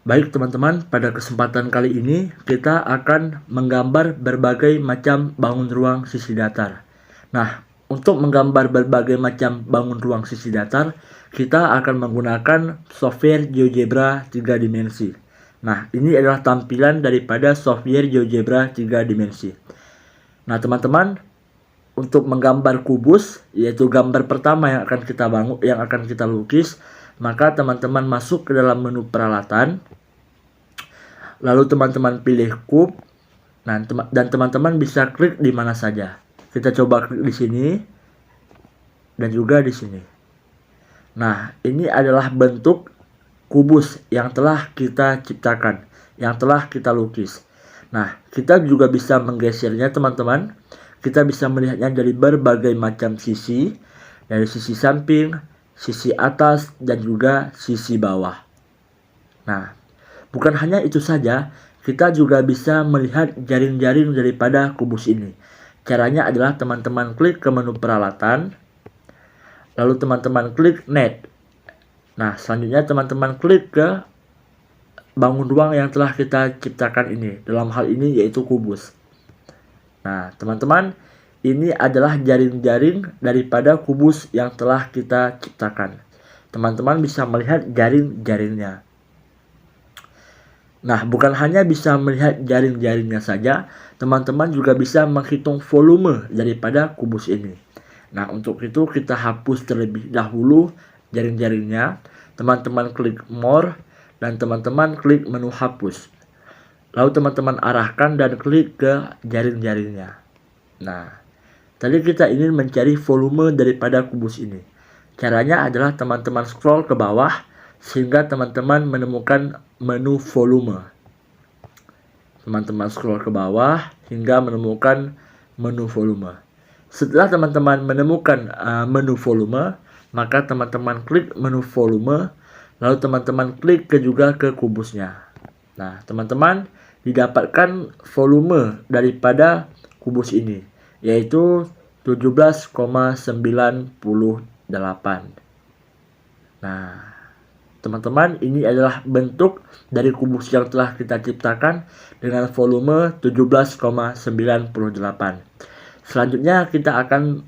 Baik teman-teman, pada kesempatan kali ini kita akan menggambar berbagai macam bangun ruang sisi datar. Nah, untuk menggambar berbagai macam bangun ruang sisi datar, kita akan menggunakan software GeoGebra 3 dimensi. Nah, ini adalah tampilan daripada software GeoGebra 3 dimensi. Nah, teman-teman, untuk menggambar kubus, yaitu gambar pertama yang akan kita bangun, yang akan kita lukis, maka teman-teman masuk ke dalam menu peralatan, lalu teman-teman pilih kub, dan teman-teman bisa klik di mana saja. Kita coba klik di sini dan juga di sini. Nah, ini adalah bentuk kubus yang telah kita ciptakan, yang telah kita lukis. Nah, kita juga bisa menggesernya teman-teman. Kita bisa melihatnya dari berbagai macam sisi, dari sisi samping, sisi atas, dan juga sisi bawah. Nah, bukan hanya itu saja, kita juga bisa melihat jaring-jaring daripada kubus ini. Caranya adalah teman-teman klik ke menu peralatan, lalu teman-teman klik net. Nah, selanjutnya teman-teman klik ke bangun ruang yang telah kita ciptakan ini. Dalam hal ini yaitu kubus. Nah, teman-teman, ini adalah jaring-jaring daripada kubus yang telah kita ciptakan. Teman-teman bisa melihat jaring-jaringnya. Nah, bukan hanya bisa melihat jaring-jaringnya saja, teman-teman juga bisa menghitung volume daripada kubus ini. Nah, untuk itu kita hapus terlebih dahulu jaring-jaringnya. Teman-teman klik more dan teman-teman klik menu hapus. Lalu teman-teman arahkan dan klik ke jaring-jaringnya. Nah, tadi kita ingin mencari volume daripada kubus ini. Caranya adalah teman-teman scroll ke bawah sehingga teman-teman menemukan menu volume. Teman-teman scroll ke bawah hingga menemukan menu volume. Setelah teman-teman menemukan menu volume, maka teman-teman klik menu volume, lalu teman-teman klik juga ke kubusnya. Nah, teman-teman didapatkan volume daripada kubus ini, yaitu 17,98. Nah, teman-teman, ini adalah bentuk dari kubus yang telah kita ciptakan dengan volume 17,98. Selanjutnya kita akan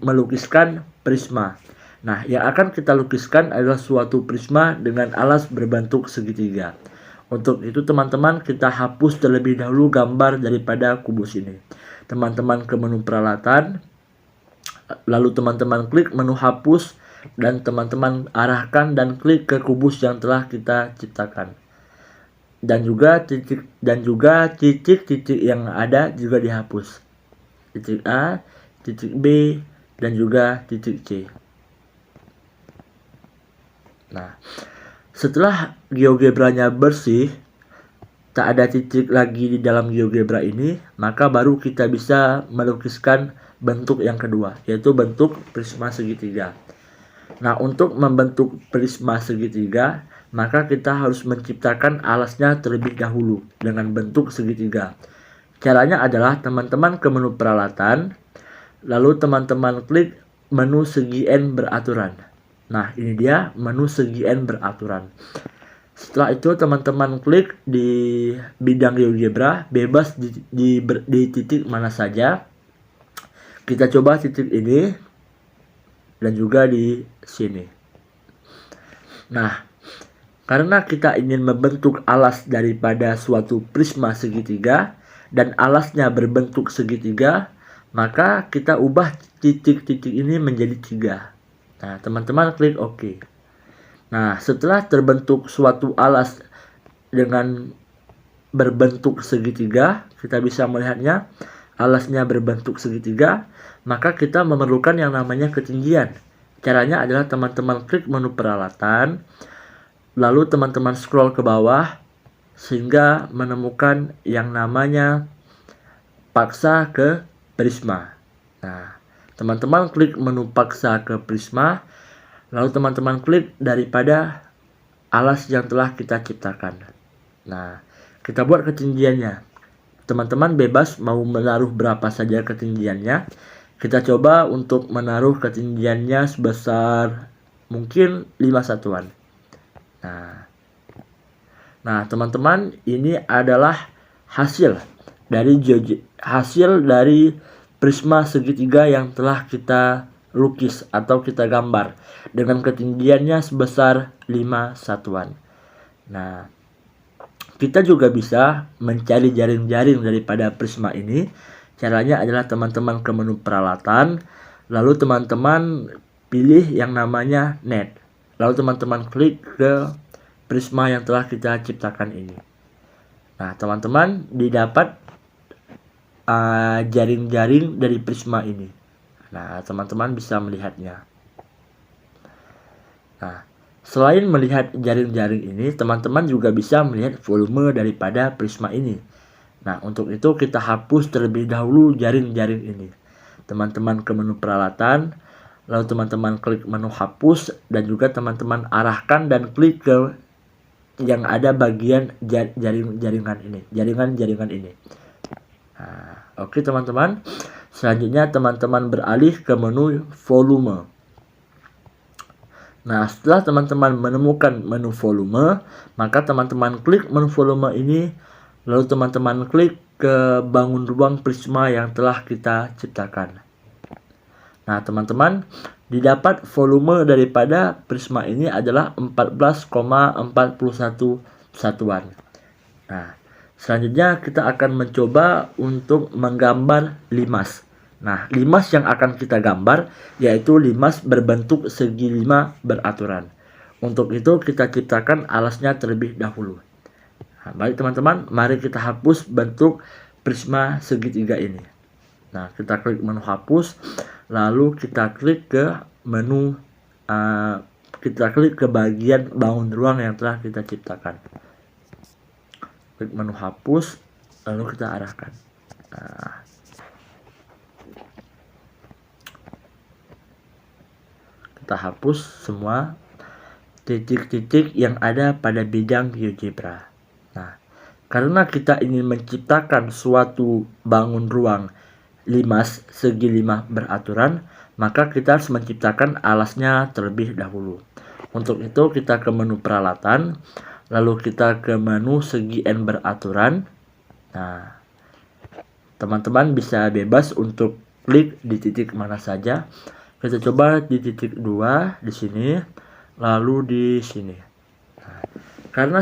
melukiskan prisma. Nah, yang akan kita lukiskan adalah suatu prisma dengan alas berbentuk segitiga. Untuk itu teman-teman, kita hapus terlebih dahulu gambar daripada kubus ini. Teman-teman ke menu peralatan, lalu teman-teman klik menu hapus, dan teman-teman arahkan dan klik ke kubus yang telah kita ciptakan. Dan juga titik-titik yang ada juga dihapus. Titik A, titik B, dan juga titik C. Nah, setelah GeoGebra-nya bersih, tak ada titik lagi di dalam GeoGebra ini, maka baru kita bisa melukiskan bentuk yang kedua, yaitu bentuk prisma segitiga. Nah, untuk membentuk prisma segitiga, maka kita harus menciptakan alasnya terlebih dahulu dengan bentuk segitiga. Caranya adalah teman-teman ke menu peralatan, lalu teman-teman klik menu segi N beraturan. Nah, ini dia menu segi N beraturan. Setelah itu teman-teman klik di bidang GeoGebra, bebas di titik mana saja. Kita coba titik ini dan juga di sini. Nah, karena kita ingin membentuk alas daripada suatu prisma segitiga dan alasnya berbentuk segitiga, maka kita ubah titik-titik ini menjadi 3. Nah, teman-teman klik OK. Nah, setelah terbentuk suatu alas dengan berbentuk segitiga, kita bisa melihatnya, alasnya berbentuk segitiga, maka kita memerlukan yang namanya ketinggian. Caranya adalah teman-teman klik menu peralatan, lalu teman-teman scroll ke bawah, sehingga menemukan yang namanya paksa ke prisma. Nah, teman-teman klik menu paksa ke prisma, lalu teman-teman klik daripada alas yang telah kita ciptakan. Nah, kita buat ketinggiannya. Teman-teman bebas mau menaruh berapa saja ketinggiannya. Kita coba untuk menaruh ketinggiannya sebesar mungkin 5 satuan. Nah, Nah, teman-teman, ini adalah hasil dari prisma segitiga yang telah kita lukis atau kita gambar dengan ketinggiannya sebesar 5 satuan. Nah, kita juga bisa mencari jaring-jaring daripada prisma ini. Caranya adalah teman-teman ke menu peralatan, lalu teman-teman pilih yang namanya net. Lalu teman-teman klik ke prisma yang telah kita ciptakan ini. Nah, teman-teman didapat jaring-jaring dari prisma ini. Nah, teman-teman bisa melihatnya. Nah, selain melihat jaring-jaring ini, teman-teman juga bisa melihat volume daripada prisma ini. Nah, untuk itu kita hapus terlebih dahulu jaring-jaring ini. Teman-teman ke menu peralatan, lalu teman-teman klik menu hapus, dan juga teman-teman arahkan dan klik ke yang ada bagian jaringan ini. Nah, oke teman-teman. Selanjutnya teman-teman beralih ke menu volume. Nah, setelah teman-teman menemukan menu volume, maka teman-teman klik menu volume ini, lalu teman-teman klik ke bangun ruang prisma yang telah kita ciptakan. Nah, teman-teman, didapat volume daripada prisma ini adalah 14,41 satuan. Nah, selanjutnya kita akan mencoba untuk menggambar limas. Nah, limas yang akan kita gambar yaitu limas berbentuk segi 5 beraturan. Untuk itu kita ciptakan alasnya terlebih dahulu. Nah, baik teman-teman, mari kita hapus bentuk prisma segitiga ini. Nah, kita klik menu hapus, lalu kita klik ke menu bagian bangun ruang yang telah kita ciptakan. Klik menu hapus, lalu kita arahkan. Nah, kita hapus semua titik-titik yang ada pada bidang GeoGebra. Nah, karena kita ingin menciptakan suatu bangun ruang limas segi 5 beraturan, maka kita harus menciptakan alasnya terlebih dahulu. Untuk itu kita ke menu peralatan, lalu kita ke menu segi N beraturan. Nah, teman-teman bisa bebas untuk klik di titik mana saja. Kita coba di titik 2 di sini, lalu di sini. Nah, karena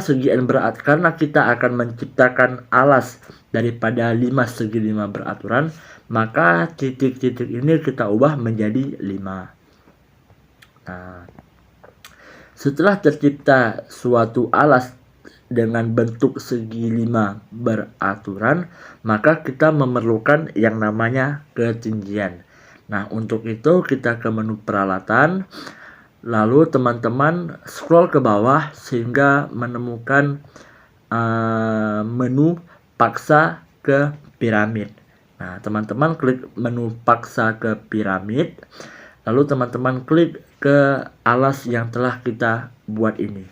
kita akan menciptakan alas daripada limas segi 5 beraturan, maka titik-titik ini kita ubah menjadi 5. Nah, setelah tercipta suatu alas dengan bentuk segi 5 beraturan, maka kita memerlukan yang namanya ketinggian. Nah, untuk itu kita ke menu peralatan, lalu teman-teman scroll ke bawah sehingga menemukan menu paksa ke piramid. Nah, teman-teman klik menu paksa ke piramid, lalu teman-teman klik ke alas yang telah kita buat ini.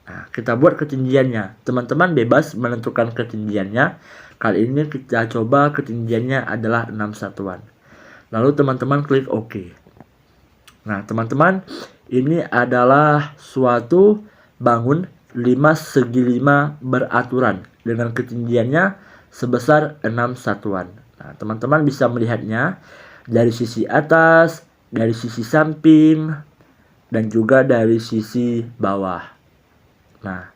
Nah, kita buat ketinggiannya. Teman-teman bebas menentukan ketinggiannya. Kali ini kita coba ketinggiannya adalah 6 satuan. Lalu teman-teman klik OK. Nah, teman-teman, ini adalah suatu bangun limas segi 5 beraturan dengan ketinggiannya sebesar 6 satuan. Nah, teman-teman bisa melihatnya dari sisi atas, dari sisi samping, dan juga dari sisi bawah. Nah,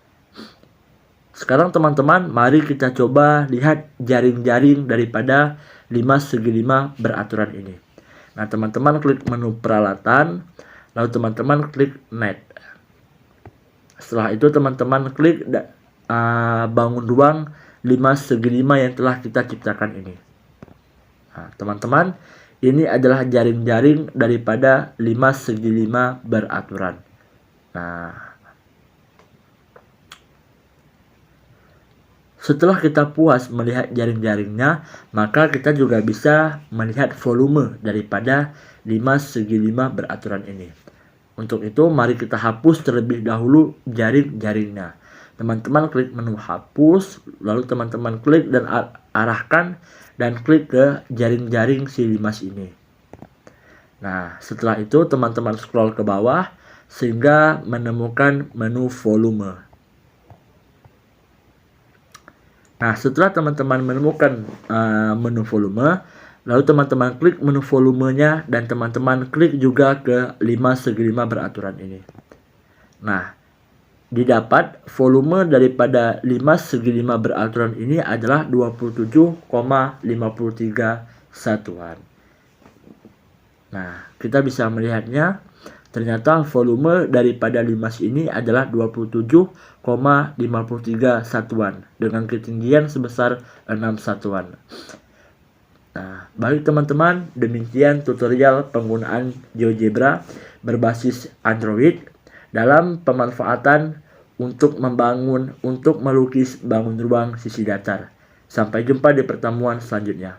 sekarang teman-teman, mari kita coba lihat jaring-jaring daripada limas segi 5 beraturan ini. Nah, teman-teman klik menu peralatan, lalu teman-teman klik net. Setelah itu teman-teman klik bangun ruang limas segi 5 yang telah kita ciptakan ini. Nah, teman-teman, ini adalah jaring-jaring daripada limas segi 5 beraturan. Nah, setelah kita puas melihat jaring-jaringnya, maka kita juga bisa melihat volume daripada limas segi 5 beraturan ini. Untuk itu, mari kita hapus terlebih dahulu jaring-jaringnya. Teman-teman klik menu hapus, lalu teman-teman klik dan arahkan dan klik ke jaring-jaring si limas ini. Nah, setelah itu teman-teman scroll ke bawah sehingga menemukan menu volume. Nah, setelah teman-teman menemukan menu volume, lalu teman-teman klik menu volumenya dan teman-teman klik juga ke 5 segi 5 beraturan ini. Nah, didapat volume daripada 5 segi 5 beraturan ini adalah 27,53 satuan. Nah, kita bisa melihatnya, ternyata volume daripada limas ini adalah 27,53 satuan dengan ketinggian sebesar 6 satuan. Nah, baik teman-teman, demikian tutorial penggunaan GeoGebra berbasis Android dalam pemanfaatan untuk melukis bangun ruang sisi datar. Sampai jumpa di pertemuan selanjutnya.